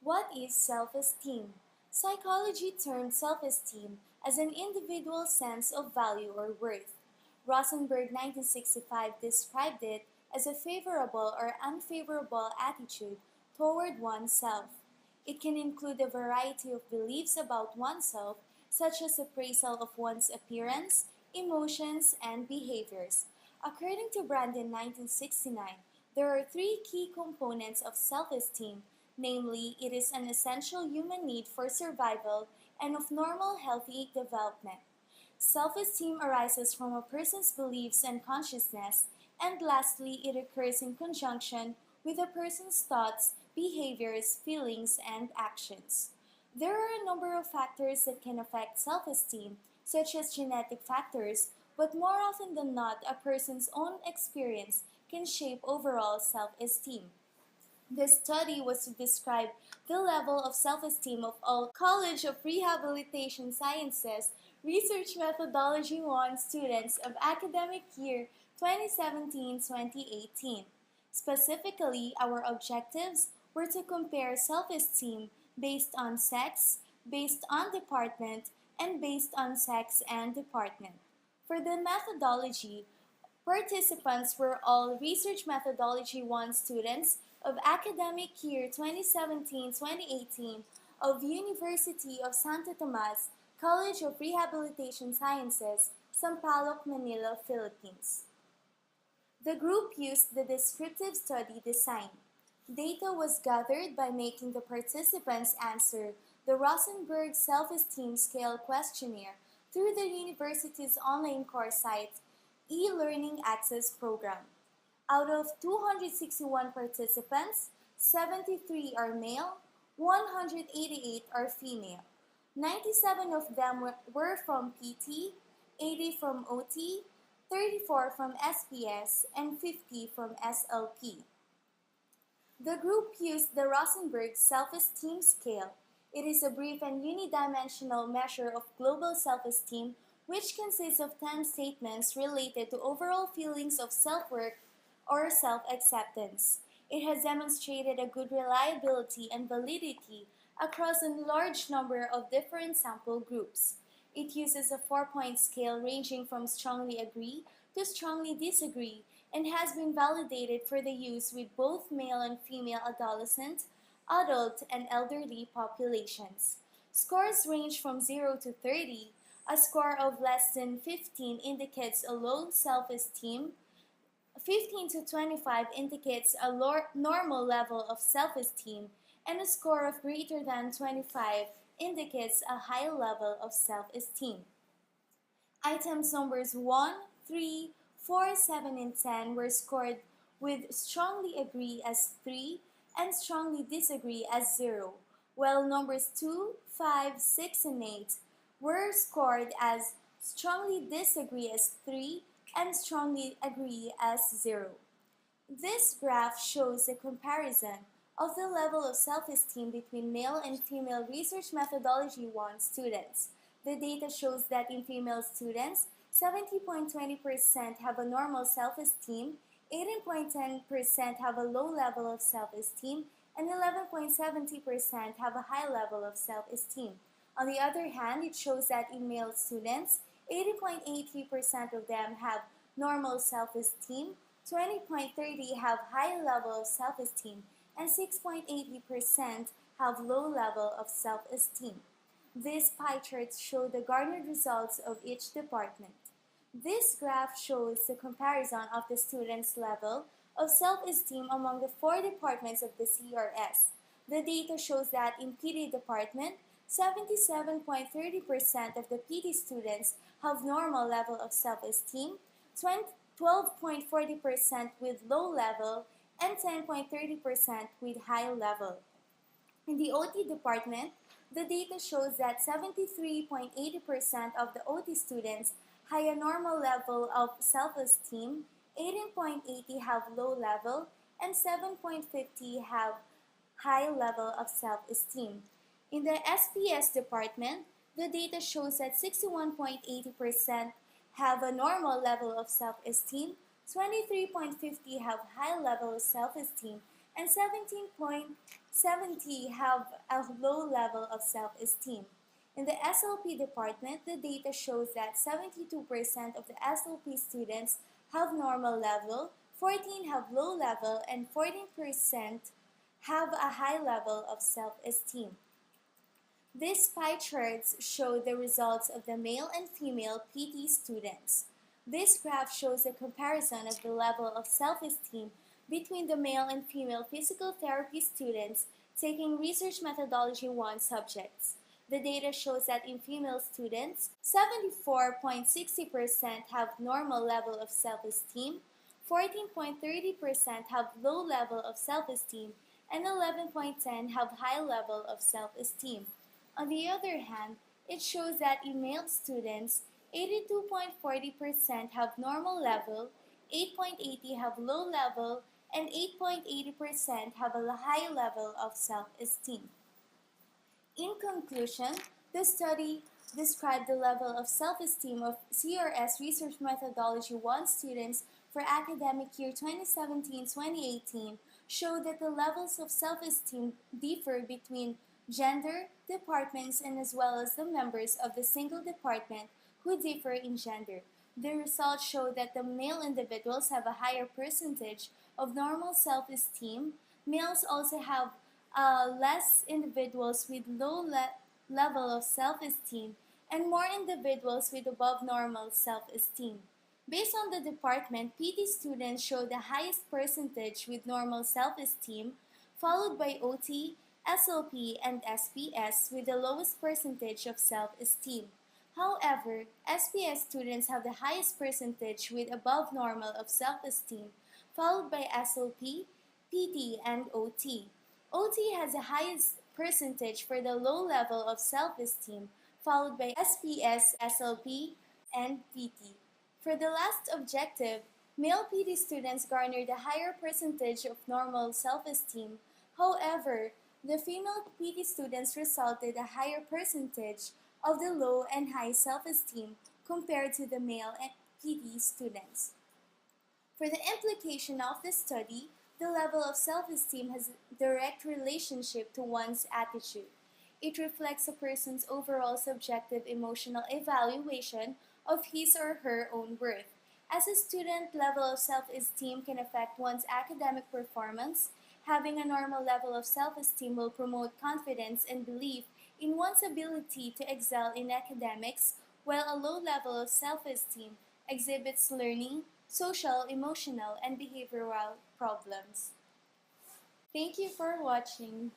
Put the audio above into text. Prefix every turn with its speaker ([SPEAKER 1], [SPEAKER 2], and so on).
[SPEAKER 1] What is self-esteem? Psychology termed self-esteem as an individual's sense of value or worth. Rosenberg 1965 described it as a favorable or unfavorable attitude toward oneself. It can include a variety of beliefs about oneself, such as appraisal of one's appearance, emotions, and behaviors. According to Brandon 1969, there are three key components of self-esteem, namely, it is an essential human need for survival and of normal healthy development. Self-esteem arises from a person's beliefs and consciousness, and lastly, it occurs in conjunction with a person's thoughts, behaviors, feelings, and actions. There are a number of factors that can affect self-esteem, such as genetic factors, but more often than not, a person's own experience can shape overall self-esteem. This study was to describe the level of self-esteem of all College of Rehabilitation Sciences Research Methodology 1 students of academic year 2017-2018. Specifically, our objectives were to compare self-esteem based on sex, based on department, and based on sex and department. For the methodology, participants were all Research Methodology 1 students of academic year 2017-2018 of University of Santo Tomas College of Rehabilitation Sciences, Sampaloc, Manila, Philippines. The group used the descriptive study design. Data was gathered by making the participants answer the Rosenberg Self-Esteem Scale questionnaire through the university's online course site, e-learning access program. Out of 261 participants, 73 are male, 188 are female. 97 of them were from PT, 80 from OT, 34 from SPS, and 50 from SLP. The group used the Rosenberg Self-Esteem Scale. It is a brief and unidimensional measure of global self-esteem which consists of 10 statements related to overall feelings of self-worth or self-acceptance. It has demonstrated a good reliability and validity across a large number of different sample groups. It uses a 4-point scale ranging from strongly agree to strongly disagree and has been validated for the use with both male and female adolescent, adult, and elderly populations. Scores range from 0 to 30. A score of less than 15 indicates a low self-esteem. 15 to 25 indicates a normal level of self-esteem, and a score of greater than 25 indicates a high level of self-esteem. Items numbers 1, 3, 4, 7, and 10 were scored with strongly agree as 3 and strongly disagree as 0, while numbers 2, 5, 6, and 8 were scored as strongly disagree as 3 and strongly agree as 0. This graph shows a comparison of the level of self-esteem between male and female Research Methodology 1 students. The data shows that in female students, 70.20% have a normal self-esteem, 18.10% have a low level of self-esteem, and 11.70% have a high level of self-esteem. On the other hand, it shows that in male students, 80.83% of them have normal self-esteem, 20.30% have high level of self-esteem, and 6.80% have low level of self-esteem. These pie charts show the garnered results of each department. This graph shows the comparison of the students' level of self-esteem among the 4 departments of the CRS. The data shows that in PD department, 77.30% of the PD students have normal level of self-esteem, 12.40% with low level, and 10.30% with high level. In the OT department, the data shows that 73.80% of the OT students have a normal level of self-esteem, 18.80% have low level, and 7.50% have high level of self-esteem. In the SPS department, the data shows that 61.80% have a normal level of self-esteem, 23.50% have high level of self-esteem, and 17.70 have a low level of self-esteem. In the SLP department, the data shows that 72% of the SLP students have normal level, 14 have low level, and 14% have a high level of self-esteem. These pie charts show the results of the male and female PT students. This graph shows a comparison of the level of self-esteem between the male and female physical therapy students taking Research Methodology 1 subjects. The data shows that in female students, 74.60% have normal level of self-esteem, 14.30% have low level of self-esteem, and 11.10 have high level of self-esteem. On the other hand, it shows that in male students, 82.40% have normal level, 8.80 have low level, and 8.80% have a high level of self-esteem. In conclusion, the study described the level of self-esteem of CRS Research Methodology 1 students for academic year 2017-2018 showed that the levels of self-esteem differ between gender, departments, and as well as the members of the single department who differ in gender. The results show that the male individuals have a higher percentage of normal self-esteem. Males also have less individuals with level of self-esteem and more individuals with above normal self-esteem. Based on the department, PT students show the highest percentage with normal self-esteem, followed by OT, SLP, and SPS with the lowest percentage of self-esteem. However, SPS students have the highest percentage with above normal of self-esteem, followed by SLP, PT, and OT. OT has the highest percentage for the low level of self-esteem, followed by SPS, SLP, and PT. For the last objective, male PT students garnered a higher percentage of normal self-esteem. However, the female PT students resulted a higher percentage of the low and high self-esteem compared to the male PT students. For the implication of the study, the level of self-esteem has a direct relationship to one's attitude. It reflects a person's overall subjective emotional evaluation of his or her own worth. As a student, level of self-esteem can affect one's academic performance. Having a normal level of self-esteem will promote confidence and belief in one's ability to excel in academics, while a low level of self-esteem exhibits learning, social, emotional, and behavioral problems. Thank you for watching.